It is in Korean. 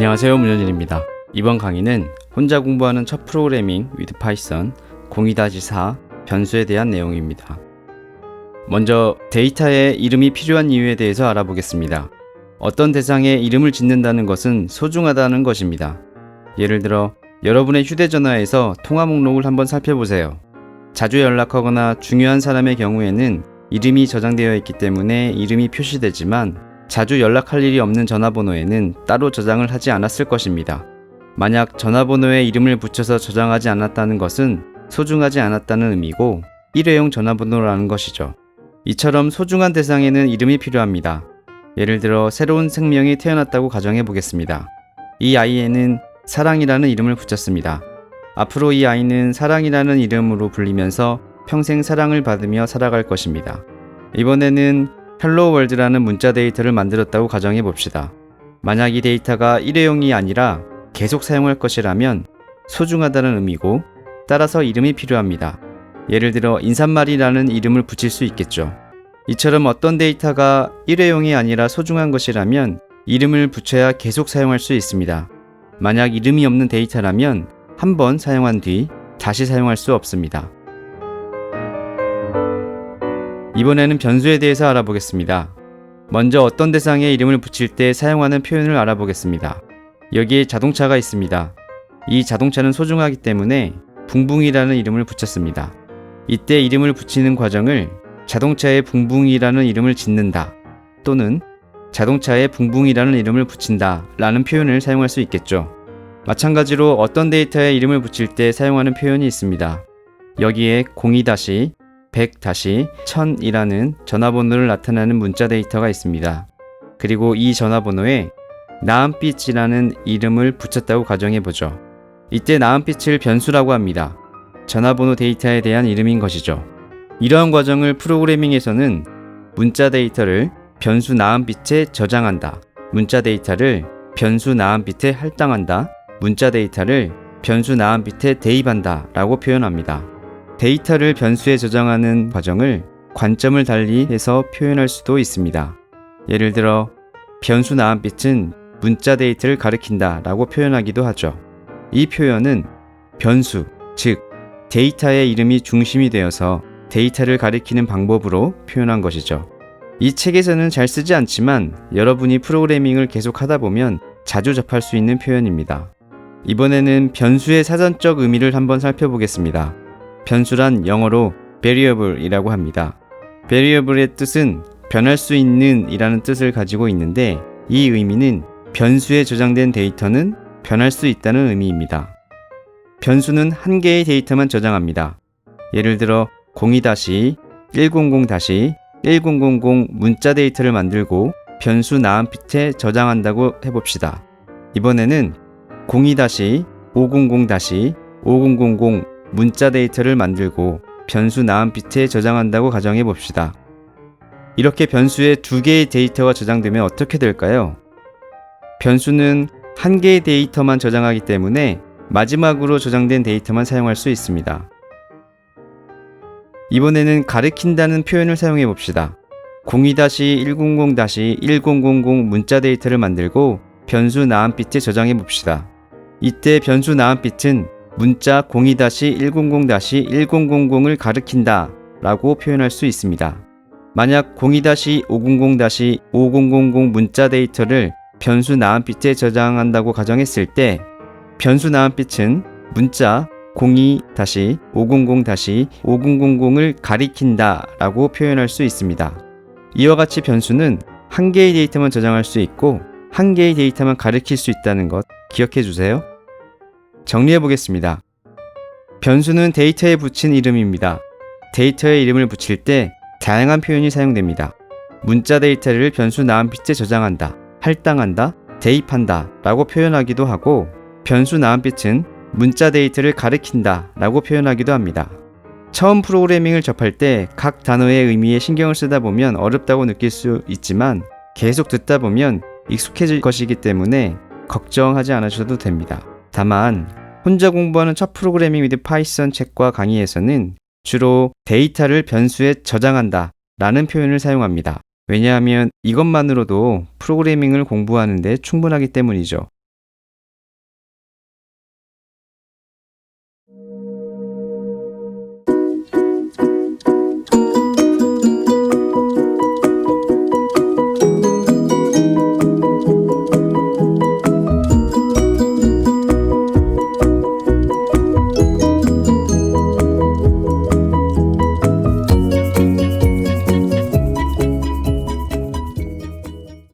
안녕하세요, 문현진입니다. 이번 강의는 혼자 공부하는 첫 프로그래밍 with 파이썬 02-4 변수에 대한 내용입니다. 먼저 데이터에 이름이 필요한 이유에 대해서 알아보겠습니다. 어떤 대상에 이름을 짓는다는 것은 소중하다는 것입니다. 예를 들어 여러분의 휴대전화에서 통화 목록을 한번 살펴보세요. 자주 연락하거나 중요한 사람의 경우에는 이름이 저장되어 있기 때문에 이름이 표시되지만 자주 연락할 일이 없는 전화번호에는 따로 저장을 하지 않았을 것입니다. 만약 전화번호에 이름을 붙여서 저장하지 않았다는 것은 소중하지 않았다는 의미고 일회용 전화번호라는 것이죠. 이처럼 소중한 대상에는 이름이 필요합니다. 예를 들어 새로운 생명이 태어났다고 가정해 보겠습니다. 이 아이에는 사랑이라는 이름을 붙였습니다. 앞으로 이 아이는 사랑이라는 이름으로 불리면서 평생 사랑을 받으며 살아갈 것입니다. 이번에는 헬로 월드라는 문자 데이터를 만들었다고 가정해 봅시다. 만약 이 데이터가 일회용이 아니라 계속 사용할 것이라면 소중하다는 의미고 따라서 이름이 필요합니다. 예를 들어 인사말이라는 이름을 붙일 수 있겠죠. 이처럼 어떤 데이터가 일회용이 아니라 소중한 것이라면 이름을 붙여야 계속 사용할 수 있습니다. 만약 이름이 없는 데이터라면 한 번 사용한 뒤 다시 사용할 수 없습니다. 이번에는 변수에 대해서 알아보겠습니다. 먼저 어떤 대상에 이름을 붙일 때 사용하는 표현을 알아보겠습니다. 여기에 자동차가 있습니다. 이 자동차는 소중하기 때문에 붕붕이라는 이름을 붙였습니다. 이때 이름을 붙이는 과정을 자동차에 붕붕이라는 이름을 짓는다 또는 자동차에 붕붕이라는 이름을 붙인다 라는 표현을 사용할 수 있겠죠. 마찬가지로 어떤 데이터에 이름을 붙일 때 사용하는 표현이 있습니다. 여기에 02-100-1000이라는 전화번호를 나타내는 문자 데이터가 있습니다. 그리고 이 전화번호에 나은빛이라는 이름을 붙였다고 가정해보죠. 이때 나은빛을 변수라고 합니다. 전화번호 데이터에 대한 이름인 것이죠. 이러한 과정을 프로그래밍에서는 문자 데이터를 변수 나은빛에 저장한다, 문자 데이터를 변수 나은빛에 할당한다, 문자 데이터를 변수 나은빛에 대입한다 라고 표현합니다. 데이터를 변수에 저장하는 과정을 관점을 달리해서 표현할 수도 있습니다. 예를 들어 변수 나은빛은 문자 데이터를 가리킨다 라고 표현하기도 하죠. 이 표현은 변수, 즉 데이터의 이름이 중심이 되어서 데이터를 가리키는 방법으로 표현한 것이죠. 이 책에서는 잘 쓰지 않지만 여러분이 프로그래밍을 계속 하다 보면 자주 접할 수 있는 표현입니다. 이번에는 변수의 사전적 의미를 한번 살펴보겠습니다. 변수란 영어로 variable이라고 합니다. variable의 뜻은 변할 수 있는 이라는 뜻을 가지고 있는데 이 의미는 변수에 저장된 데이터는 변할 수 있다는 의미입니다. 변수는 한 개의 데이터만 저장합니다. 예를 들어 02-100-1000 문자 데이터를 만들고 변수 나은빛에 저장한다고 해봅시다. 이번에는 02-500-5000 문자 데이터를 만들고 변수 나은빛에 저장한다고 가정해 봅시다. 이렇게 변수에 두 개의 데이터가 저장되면 어떻게 될까요? 변수는 한 개의 데이터만 저장하기 때문에 마지막으로 저장된 데이터만 사용할 수 있습니다. 이번에는 가리킨다는 표현을 사용해 봅시다. 02-100-1000 문자 데이터를 만들고 변수 나은빛에 저장해 봅시다. 이때 변수 나은빛은 문자 02-100-1000을 가리킨다 라고 표현할 수 있습니다. 만약 02-500-5000 문자 데이터를 변수 나은빛에 저장한다고 가정했을 때 변수 나은빛은 문자 02-500-5000을 가리킨다 라고 표현할 수 있습니다. 이와 같이 변수는 한 개의 데이터만 저장할 수 있고 한 개의 데이터만 가리킬 수 있다는 것 기억해 주세요. 정리해 보겠습니다. 변수는 데이터에 붙인 이름입니다. 데이터에 이름을 붙일 때 다양한 표현이 사용됩니다. 문자 데이터를 변수 나은빛에 저장한다, 할당한다, 대입한다 라고 표현하기도 하고 변수 나은빛은 문자 데이터를 가리킨다 라고 표현하기도 합니다. 처음 프로그래밍을 접할 때 각 단어의 의미에 신경을 쓰다 보면 어렵다고 느낄 수 있지만 계속 듣다 보면 익숙해질 것이기 때문에 걱정하지 않으셔도 됩니다. 다만 혼자 공부하는 첫 프로그래밍 with 파이썬 책과 강의에서는 주로 데이터를 변수에 저장한다 라는 표현을 사용합니다. 왜냐하면 이것만으로도 프로그래밍을 공부하는 데 충분하기 때문이죠.